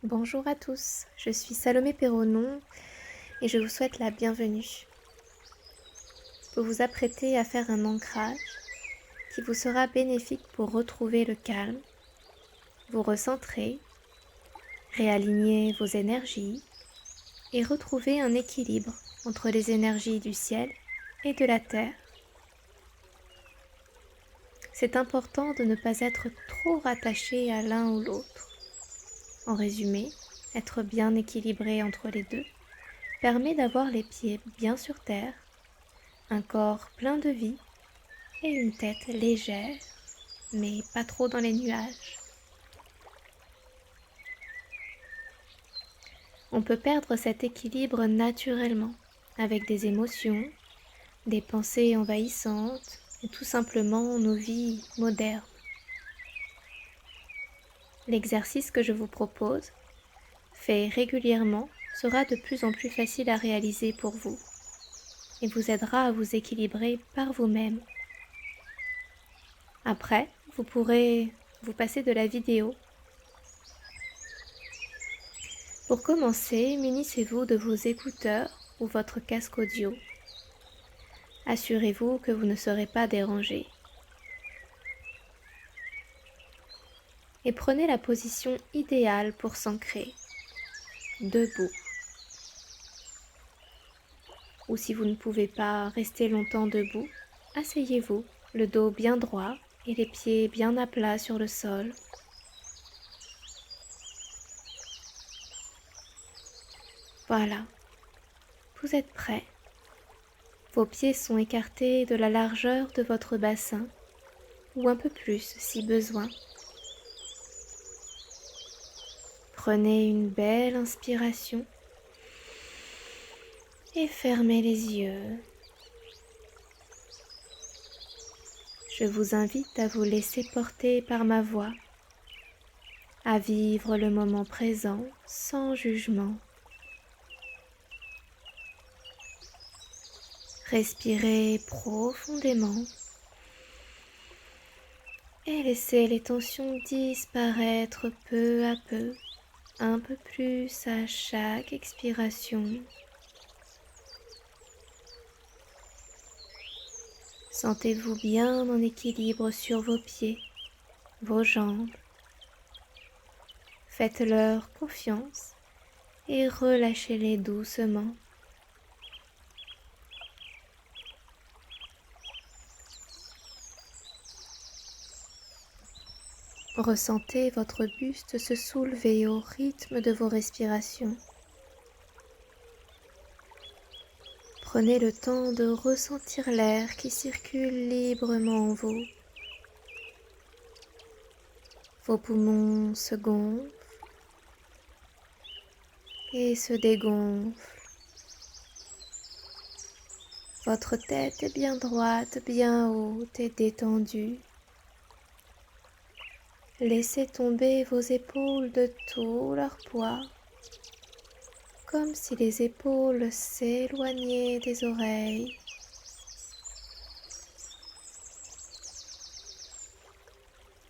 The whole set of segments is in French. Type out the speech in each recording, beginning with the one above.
Bonjour à tous, je suis Salomé Perronon et je vous souhaite la bienvenue. Vous vous apprêtez à faire un ancrage qui vous sera bénéfique pour retrouver le calme, vous recentrer, réaligner vos énergies et retrouver un équilibre entre les énergies du ciel et de la terre. C'est important de ne pas être trop rattaché à l'un ou l'autre. En résumé, être bien équilibré entre les deux permet d'avoir les pieds bien sur terre, un corps plein de vie et une tête légère, mais pas trop dans les nuages. On peut perdre cet équilibre naturellement, avec des émotions, des pensées envahissantes et tout simplement nos vies modernes. L'exercice que je vous propose, fait régulièrement, sera de plus en plus facile à réaliser pour vous et vous aidera à vous équilibrer par vous-même. Après, vous pourrez vous passer de la vidéo. Pour commencer, munissez-vous de vos écouteurs ou votre casque audio. Assurez-vous que vous ne serez pas dérangé. Et prenez la position idéale pour s'ancrer, debout. Ou si vous ne pouvez pas rester longtemps debout, asseyez-vous, le dos bien droit et les pieds bien à plat sur le sol. Voilà, vous êtes prêt. Vos pieds sont écartés de la largeur de votre bassin, ou un peu plus si besoin. Prenez une belle inspiration et fermez les yeux. Je vous invite à vous laisser porter par ma voix, à vivre le moment présent sans jugement. Respirez profondément et laissez les tensions disparaître peu à peu, un peu plus à chaque expiration. Sentez-vous bien en équilibre sur vos pieds, vos jambes. Faites-leur confiance et relâchez-les doucement. Ressentez votre buste se soulever au rythme de vos respirations. Prenez le temps de ressentir l'air qui circule librement en vous. Vos poumons se gonflent et se dégonflent. Votre tête est bien droite, bien haute et détendue. Laissez tomber vos épaules de tout leur poids, comme si les épaules s'éloignaient des oreilles.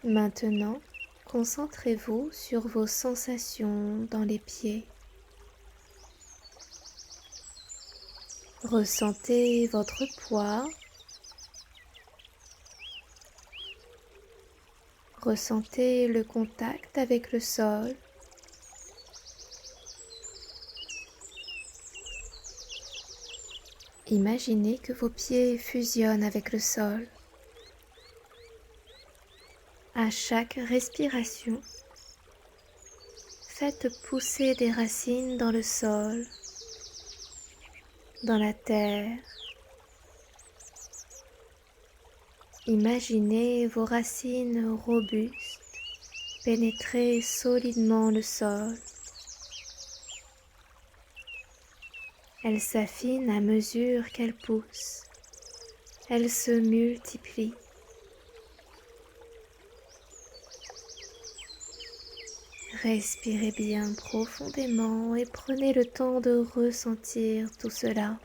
Maintenant, concentrez-vous sur vos sensations dans les pieds. Ressentez votre poids. Ressentez le contact avec le sol. Imaginez que vos pieds fusionnent avec le sol. À chaque respiration, faites pousser des racines dans le sol, dans la terre. Imaginez vos racines robustes pénétrer solidement le sol. Elles s'affinent à mesure qu'elles poussent. Elles se multiplient. Respirez bien profondément et prenez le temps de ressentir tout cela.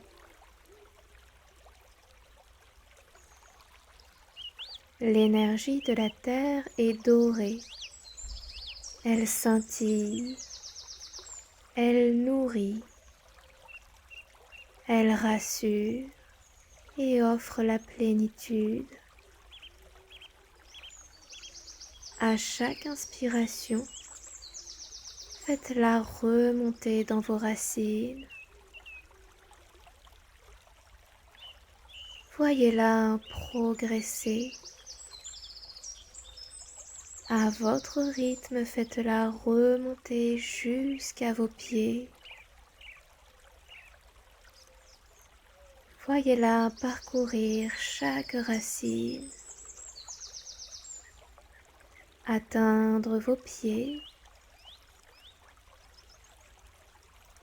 L'énergie de la terre est dorée. Elle scintille Elle nourrit, elle rassure et offre la plénitude. À chaque inspiration, faites-la remonter dans vos racines. Voyez-la progresser. À votre rythme, faites-la remonter jusqu'à vos pieds. Voyez-la parcourir chaque racine, atteindre vos pieds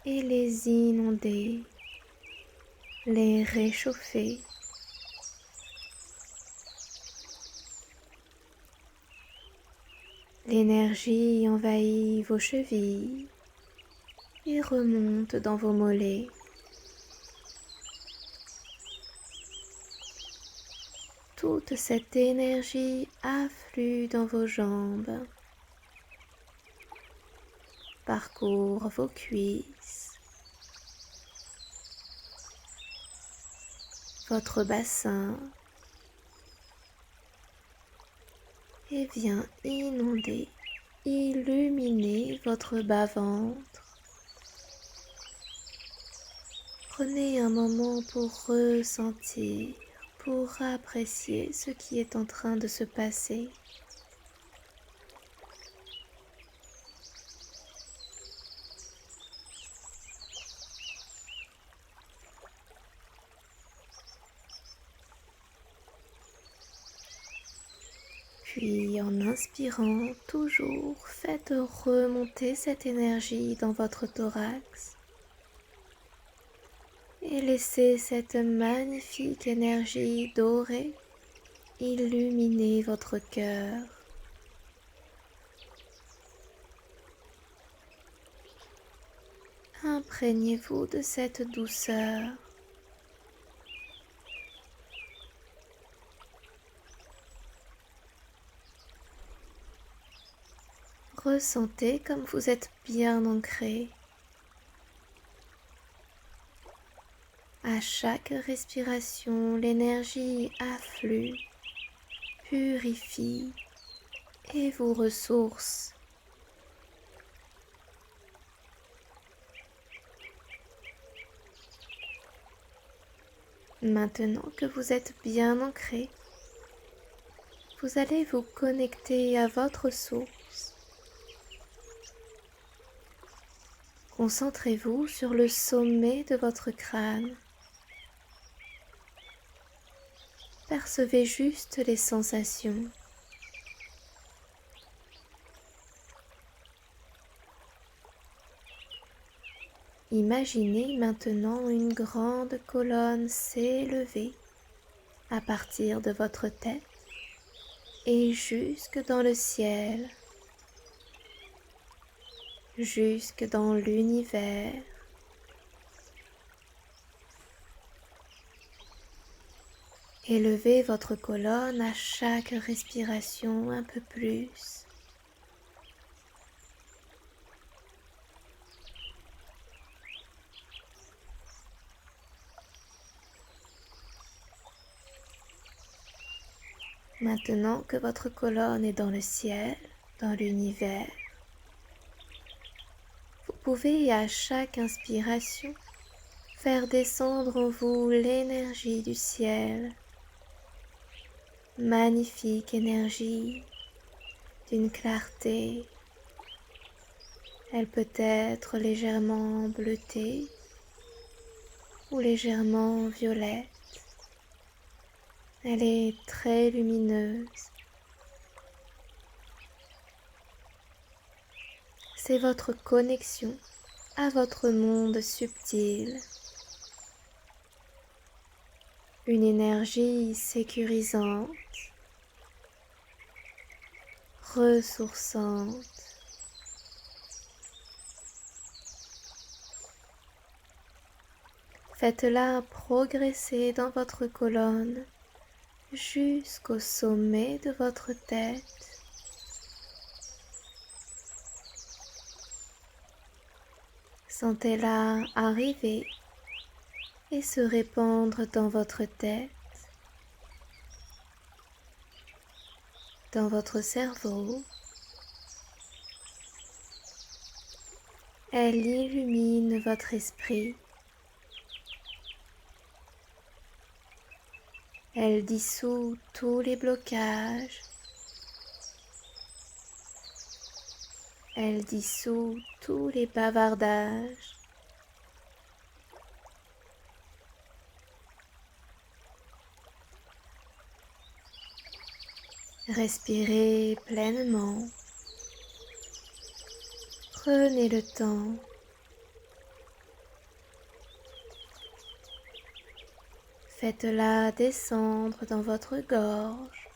et les inonder, les réchauffer. L'énergie envahit vos chevilles et remonte dans vos mollets. Toute cette énergie afflue dans vos jambes, parcourt vos cuisses, votre bassin et vient inonder, illuminer votre bas-ventre. Prenez un moment pour ressentir, pour apprécier ce qui est en train de se passer. Puis en inspirant, toujours faites remonter cette énergie dans votre thorax et laissez cette magnifique énergie dorée illuminer votre cœur. Imprégnez-vous de cette douceur. Ressentez comme vous êtes bien ancré. À chaque respiration, l'énergie afflue, purifie et vous ressource. Maintenant que vous êtes bien ancré, vous allez vous connecter à votre source. Concentrez-vous sur le sommet de votre crâne. Percevez juste les sensations. Imaginez maintenant une grande colonne s'élever à partir de votre tête et jusque dans le ciel, jusque dans l'univers. Élevez votre colonne à chaque respiration un peu plus. Maintenant que votre colonne est dans le ciel, dans l'univers, vous pouvez à chaque inspiration faire descendre en vous l'énergie du ciel. Magnifique énergie d'une clarté. Elle peut être légèrement bleutée ou légèrement violette. Elle est très lumineuse. C'est votre connexion à votre monde subtil. Une énergie sécurisante, ressourçante. Faites-la progresser dans votre colonne jusqu'au sommet de votre tête. Sentez-la arriver et se répandre dans votre tête, dans votre cerveau. Elle illumine votre esprit. Elle dissout tous les blocages. Elle dissout tous les bavardages. Respirez pleinement. Prenez le temps. Faites-la descendre dans votre gorge.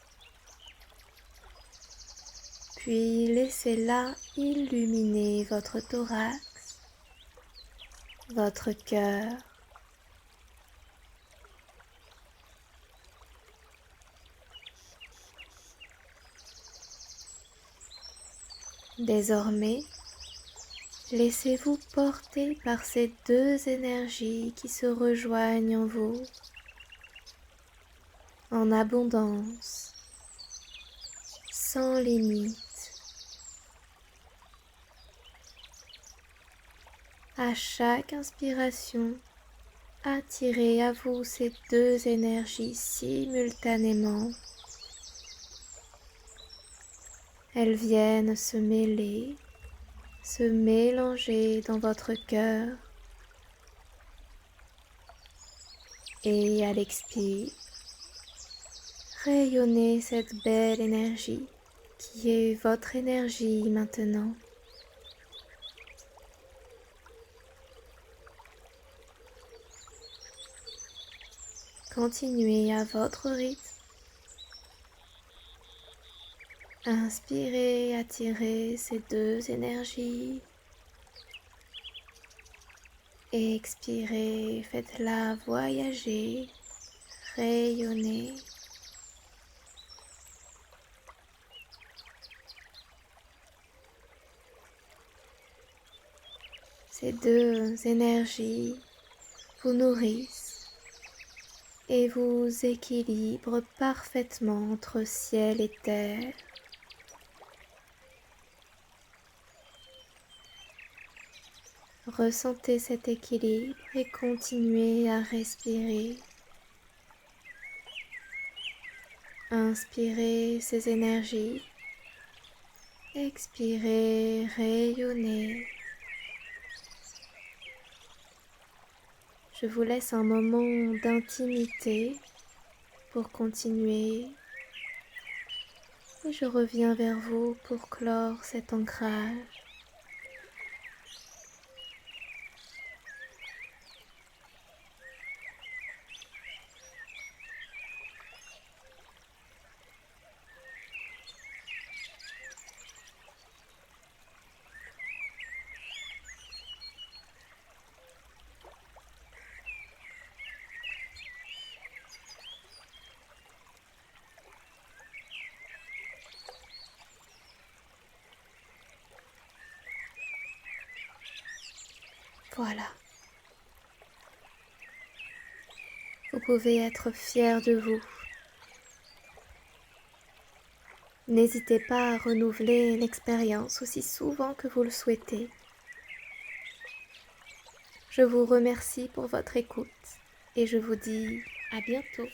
Puis laissez-la illuminer votre thorax, votre cœur. Désormais, laissez-vous porter par ces deux énergies qui se rejoignent en vous, en abondance, sans limite. À chaque inspiration, attirez à vous ces deux énergies simultanément. Elles viennent se mêler, se mélanger dans votre cœur. Et à l'expire, rayonnez cette belle énergie qui est votre énergie maintenant. Continuez à votre rythme. Inspirez, attirez ces deux énergies. Expirez, faites-la voyager, rayonner. Ces deux énergies vous nourrissent et vous équilibrent parfaitement entre ciel et terre. Ressentez cet équilibre et continuez à respirer. Inspirez ces énergies. Expirez, rayonnez. Je vous laisse un moment d'intimité pour continuer et je reviens vers vous pour clore cet ancrage. Voilà. Vous pouvez être fier de vous. N'hésitez pas à renouveler l'expérience aussi souvent que vous le souhaitez. Je vous remercie pour votre écoute et je vous dis à bientôt.